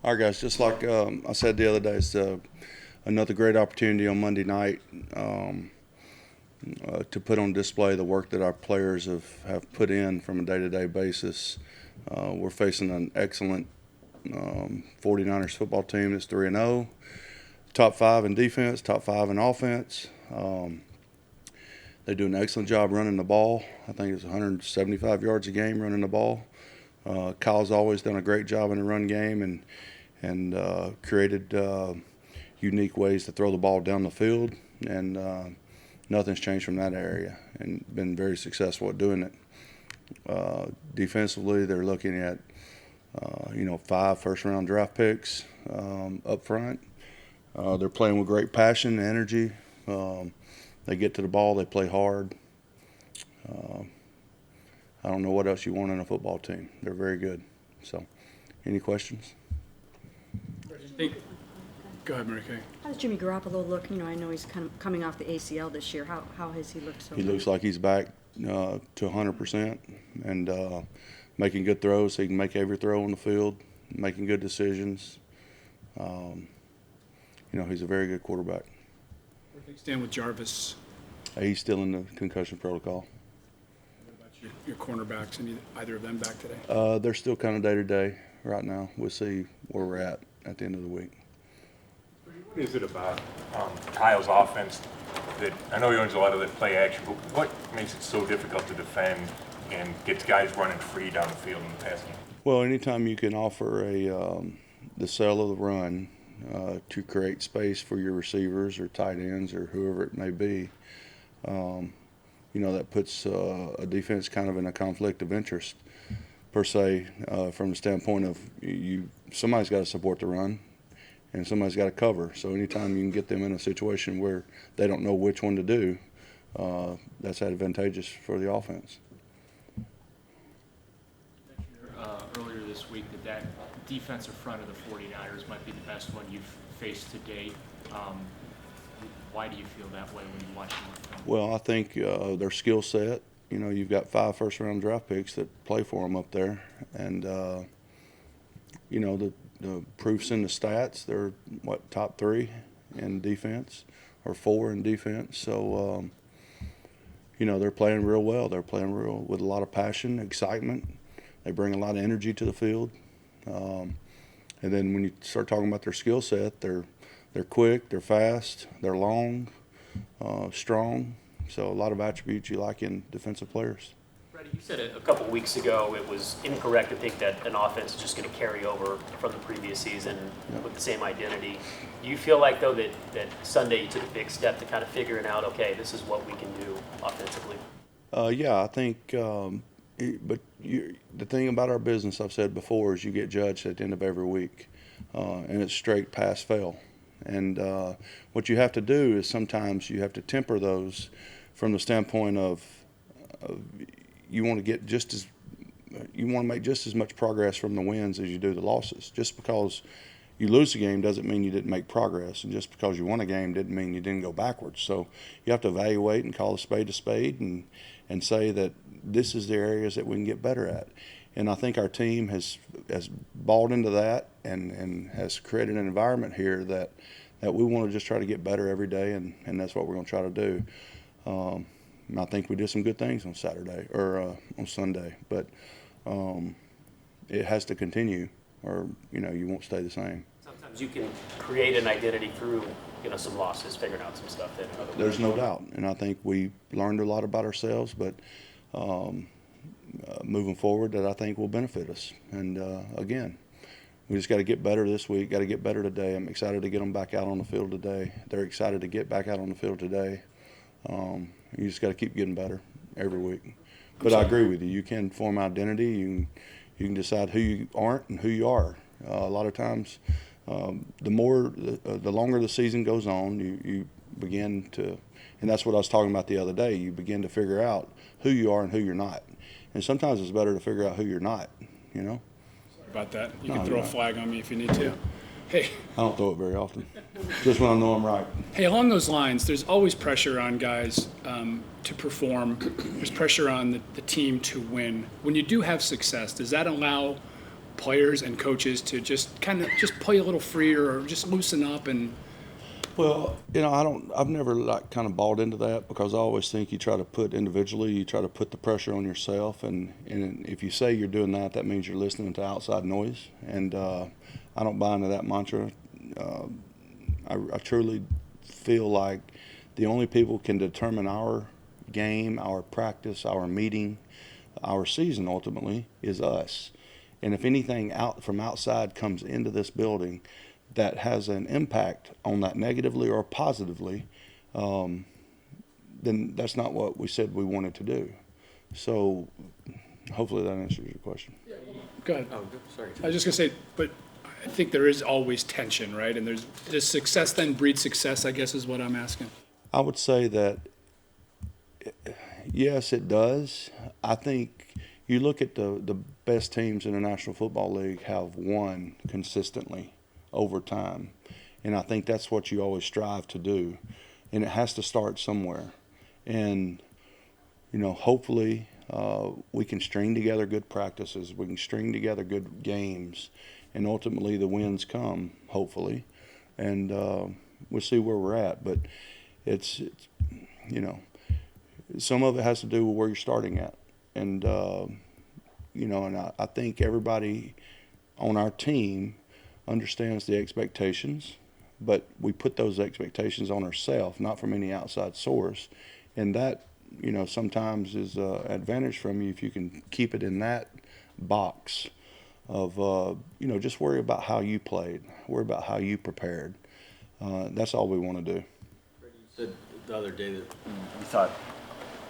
All right, guys, just like I said the other day, it's another great opportunity on Monday night to put on display the work that our players have put in from a day-to-day basis. We're facing an excellent 49ers football team that's 3-0, top 5 in defense, top 5 in offense. They do an excellent job running the ball. I think it's 175 yards a game running the ball. Kyle's always done a great job in the run game and created unique ways to throw the ball down the field, and nothing's changed from that area, and been very successful at doing it. Defensively, they're looking at 5 first-round draft picks up front. They're playing with great passion and energy. They get to the ball, they play hard. I don't know what else you want in a football team. They're very good. So, any questions? Go ahead, Mary Kay. How does Jimmy Garoppolo look? I know he's kind of coming off the ACL this year. How has he looked so far? He looks like he's back to 100% and making good throws. He can make every throw on the field, making good decisions. He's a very good quarterback. Where do things stand with Jarvis? He's still in the concussion protocol. What about your cornerbacks? Either of them back today? They're still kind of day-to-day right now. We'll see where we're at the end of the week. What is it about Kyle's offense that I know he owns a lot of the play action, but what makes it so difficult to defend and gets guys running free down the field in the passing game? Well, anytime you can offer the sell of the run to create space for your receivers or tight ends or whoever it may be, that puts a defense kind of in a conflict of interest per se, from the standpoint of somebody's got to support the run and somebody's got to cover. So anytime you can get them in a situation where they don't know which one to do, that's advantageous for the offense. Earlier this week that defensive front of the 49ers might be the best one you've faced to date. Why do you feel that way when you watch them? Well, I think their skill set. You've got 5 first-round draft picks that play for them up there, and the proof's in the stats. They're top 3 in defense, or 4 in defense. So they're playing real well. They're playing with a lot of passion, excitement. They bring a lot of energy to the field. And then when you start talking about their skill set, they're quick, they're fast, they're long, strong. So a lot of attributes you like in defensive players. Freddie, you said a couple weeks ago it was incorrect to think that an offense is just going to carry over from the previous season with the same identity. Do you feel like, though, that Sunday you took a big step to kind of figuring out, okay, this is what we can do offensively? Yeah, I think but the thing about our business, I've said before, is you get judged at the end of every week, and it's straight pass-fail. And what you have to do is sometimes you have to temper those from the standpoint of you want to make just as much progress from the wins as you do the losses. Just because you lose a game doesn't mean you didn't make progress, and just because you won a game didn't mean you didn't go backwards. So you have to evaluate and call a spade and say that this is the areas that we can get better at. And I think our team has bought into that and has created an environment here that we want to just try to get better every day, and that's what we're going to try to do. And I think we did some good things on Saturday or on Sunday, but it has to continue, or you won't stay the same. Sometimes you can create an identity through some losses, figuring out some stuff that There's no doubt, and I think we learned a lot about ourselves, but moving forward, that I think will benefit us. And again, we just got to get better this week. Got to get better today. I'm excited to get them back out on the field today. They're excited to get back out on the field today. You just got to keep getting better every week. But I agree with you. You can form identity. You can decide who you aren't and who you are. A lot of times, the longer the season goes on, you begin to, and that's what I was talking about the other day. You begin to figure out who you are and who you're not. And sometimes it's better to figure out who you're not. Sorry about that. You can throw a flag on me if you need to. Hey. I don't throw it very often, just when I know I'm right. Hey, along those lines, there's always pressure on guys to perform. There's pressure on the team to win. When you do have success, does that allow players and coaches to just kind of just play a little freer or just loosen up and. Well, I've never kind of bought into that, because I always think you try to put the pressure on yourself. And if you say you're doing that, that means you're listening to outside noise. And I don't buy into that mantra. I truly feel like the only people can determine our game, our practice, our meeting, our season ultimately is us. And if anything from outside comes into this building that has an impact on that negatively or positively, then that's not what we said we wanted to do. So hopefully that answers your question. Go ahead. Oh, sorry. I was just gonna say, but I think there is always tension, right? And there's success then breeds success, I guess, is what I'm asking. I would say that, yes, it does. I think you look at the best teams in the National Football League have won consistently over time. And I think that's what you always strive to do. And it has to start somewhere. And, hopefully we can string together good practices. We can string together good games. And ultimately the wins come, hopefully. And we'll see where we're at. But it's some of it has to do with where you're starting at. And, and I think everybody on our team understands the expectations, but we put those expectations on ourselves, not from any outside source. And that, sometimes is an advantage from you if you can keep it in that box of, just worry about how you played, worry about how you prepared. That's all we want to do. You said the other day that you thought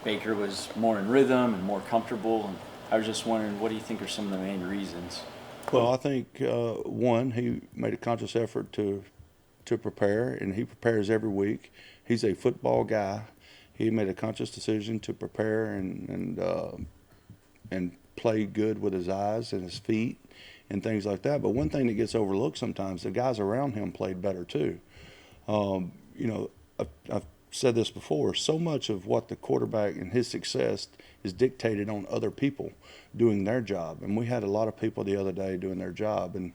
Baker was more in rhythm and more comfortable. And I was just wondering, what do you think are some of the main reasons? Well, I think, one, he made a conscious effort to prepare, and he prepares every week. He's a football guy. He made a conscious decision to prepare and play good with his eyes and his feet and things like that. But one thing that gets overlooked sometimes, the guys around him played better too. I've said this before, so much of what the quarterback and his success is dictated on other people doing their job. And we had a lot of people the other day doing their job, and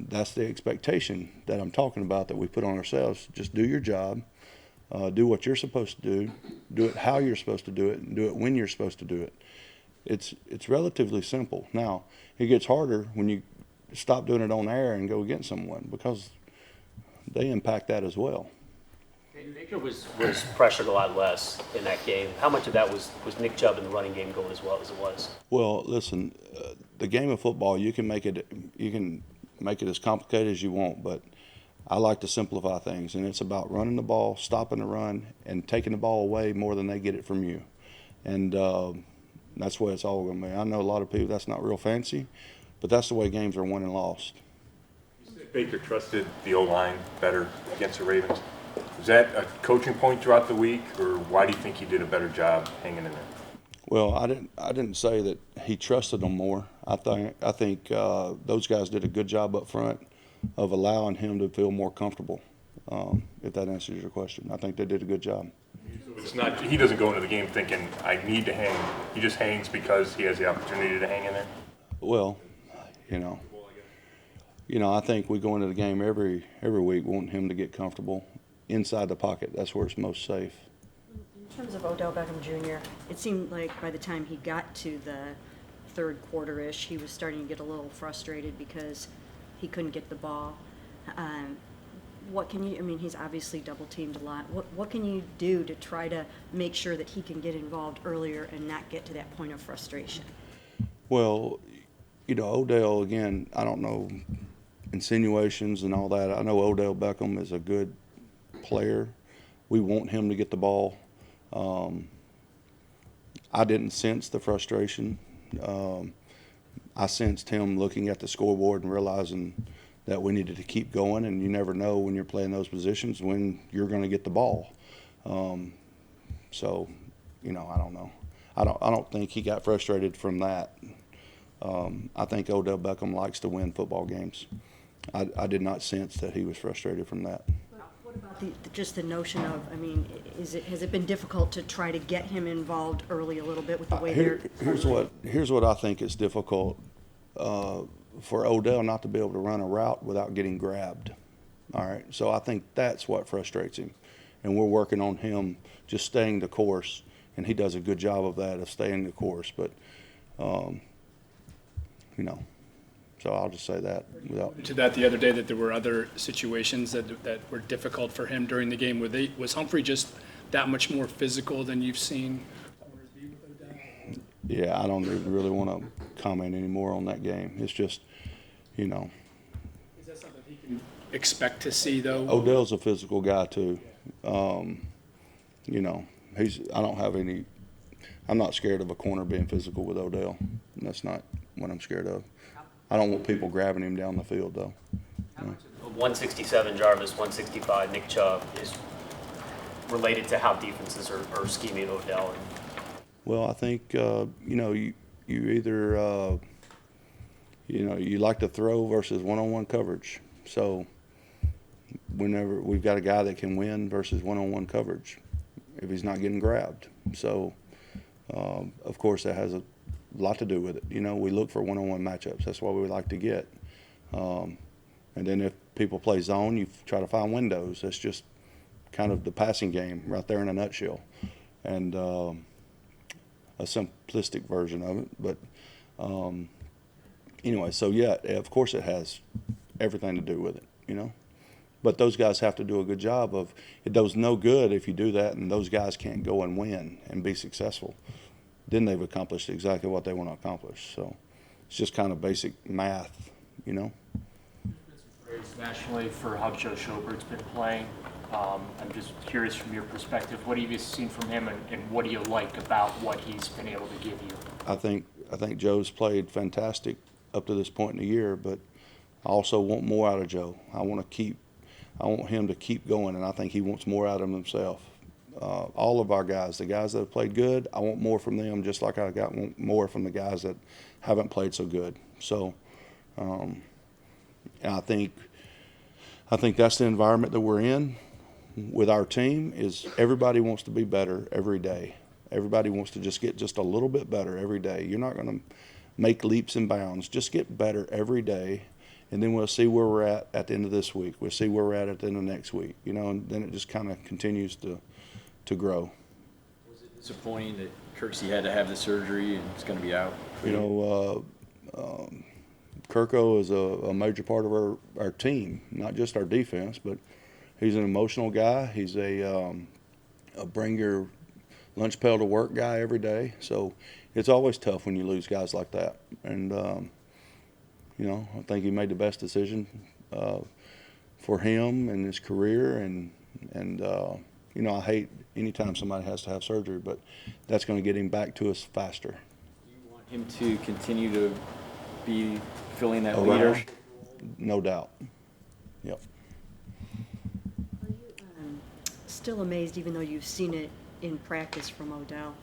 that's the expectation that I'm talking about that we put on ourselves. Just do your job, do what you're supposed to do it how you're supposed to do it, and do it when you're supposed to do it. It's relatively simple. Now, it gets harder when you stop doing it on air and go against someone, because they impact that as well. Baker was pressured a lot less in that game. How much of that was Nick Chubb in the running game going as well as it was? Well, listen, the game of football, you can make it as complicated as you want, but I like to simplify things, and it's about running the ball, stopping the run, and taking the ball away more than they get it from you. And that's what it's all going to be. I know a lot of people, that's not real fancy, but that's the way games are won and lost. You said Baker trusted the O-line better against the Ravens. Was that a coaching point throughout the week, or why do you think he did a better job hanging in there? Well, I didn't say that he trusted them more. I think those guys did a good job up front of allowing him to feel more comfortable. If that answers your question, I think they did a good job. It's not. He doesn't go into the game thinking I need to hang. He just hangs because he has the opportunity to hang in there. Well, I think we go into the game every week wanting him to get comfortable inside the pocket. That's where it's most safe. In terms of Odell Beckham Jr., it seemed like by the time he got to the third quarter-ish, he was starting to get a little frustrated because he couldn't get the ball. What can you, he's obviously double-teamed a lot. What can you do to try to make sure that he can get involved earlier and not get to that point of frustration? Well, Odell, again, I don't know insinuations and all that. I know Odell Beckham is a good player. We want him to get the ball. I didn't sense the frustration. I sensed him looking at the scoreboard and realizing that we needed to keep going, and you never know when you're playing those positions when you're going to get the ball. So, I don't know. I don't think he got frustrated from that. I think Odell Beckham likes to win football games. I did not sense that he was frustrated from that. What about just the notion of, has it been difficult to try to get him involved early a little bit with the way they're... Here's what I think is difficult for Odell not to be able to run a route without getting grabbed. All right, so I think that's what frustrates him, and we're working on him just staying the course, and he does a good job of that, of staying the course. But you know, so I'll just say that without. To that the other day, that there were other situations that were difficult for him during the game. Was Humphrey just that much more physical than you've seen corners be with Odell? Yeah, I don't even really want to comment anymore on that game. It's just, you know. Is that something he can expect to see, though? Odell's a physical guy too. You know, I'm not scared of a corner being physical with Odell. That's not what I'm scared of. I don't want people grabbing him down the field though. 167 Jarvis, 165 Nick Chubb is related to how defenses are scheming Odell. Well, I think you know, you either you know, you like to throw versus one-on-one coverage. So whenever we've got a guy that can win versus one-on-one coverage, if he's not getting grabbed. So of course that has a lot to do with it. You know, we look for one-on-one matchups. That's what we like to get. And then if people play zone, you try to find windows. That's just kind of the passing game right there in a nutshell, and a simplistic version of it. But anyway, so yeah, of course it has everything to do with it, you know. But those guys have to do a good job of it. Does no good if you do that and those guys can't go and win and be successful. Then they've accomplished exactly what they want to accomplish. So it's just kind of basic math, you know. Nationally for how Joe Schobert's been playing. I'm just curious from your perspective, what have you seen from him, and what do you like about what he's been able to give you? I think Joe's played fantastic up to this point in the year, but I also want more out of Joe. I want him to keep going, and I think he wants more out of himself. All of our guys, the guys that have played good, I want more from them, just like I want more from the guys that haven't played so good. So, and I think that's the environment that we're in with our team. Is everybody wants to be better every day. Everybody wants to just get just a little bit better every day. You're not going to make leaps and bounds. Just get better every day, and then we'll see where we're at the end of this week. We'll see where we're at the end of next week. You know, and then it just kind of continues to grow. Was it disappointing that Kirksey had to have the surgery and it's going to be out? You know, Kirko is a major part of our team, not just our defense, but he's an emotional guy. He's a bring your lunch pail to work guy every day. So it's always tough when you lose guys like that. And, you know, I think he made the best decision for him and his career. And you know, I hate anytime somebody has to have surgery, but that's going to get him back to us faster. Do you want him to continue to be filling that Around? leader? No doubt. Yep. Are you still amazed, even though you've seen it in practice from Odell,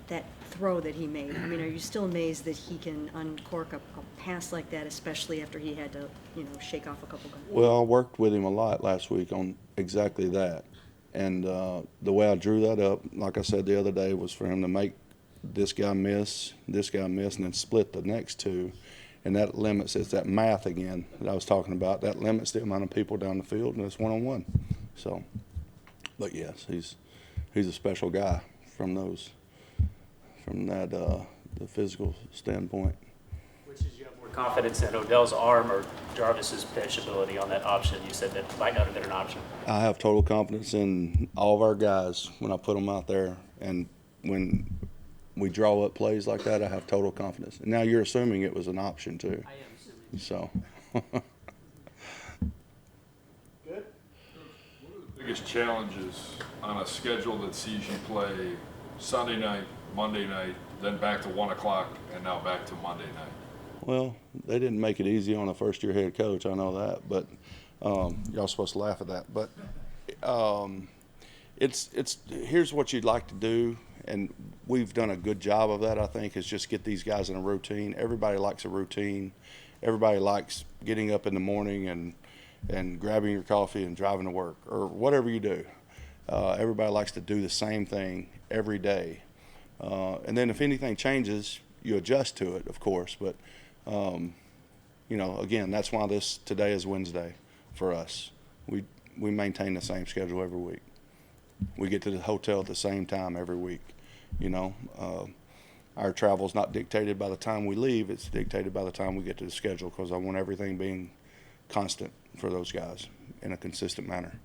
that throw that he made? I mean, are you still amazed that he can uncork a pass like that, especially after he had to, you know, shake off a couple guys? Well, I worked with him a lot last week on exactly that. And the way I drew that up, like I said the other day, was for him to make this guy miss, and then split the next two. And that limits, it's that math again that I was talking about, that limits the amount of people down the field, and it's one-on-one. So, but yes, he's a special guy from that the physical standpoint. Which is, you have more confidence in Odell's arm or Jarvis's pitch ability on that option? You said that might not have been an option. I have total confidence in all of our guys when I put them out there, and when we draw up plays like that, I have total confidence. And now you're assuming it was an option too. I am assuming. So. Good. What are the biggest challenges on a schedule that sees you play Sunday night, Monday night, then back to 1 o'clock, and now back to Monday night? Well, they didn't make it easy on a first-year head coach, I know that, but y'all supposed to laugh at that. But it's here's what you'd like to do, and we've done a good job of that, I think, is just get these guys in a routine. Everybody likes a routine. Everybody likes getting up in the morning and grabbing your coffee and driving to work or whatever you do. Everybody likes to do the same thing every day. And then if anything changes, you adjust to it, of course. But you know, again, that's why today is Wednesday for us. We maintain the same schedule every week. We get to the hotel at the same time every week. You know, our travel's not dictated by the time we leave. It's dictated by the time we get to the schedule, because I want everything being constant for those guys in a consistent manner.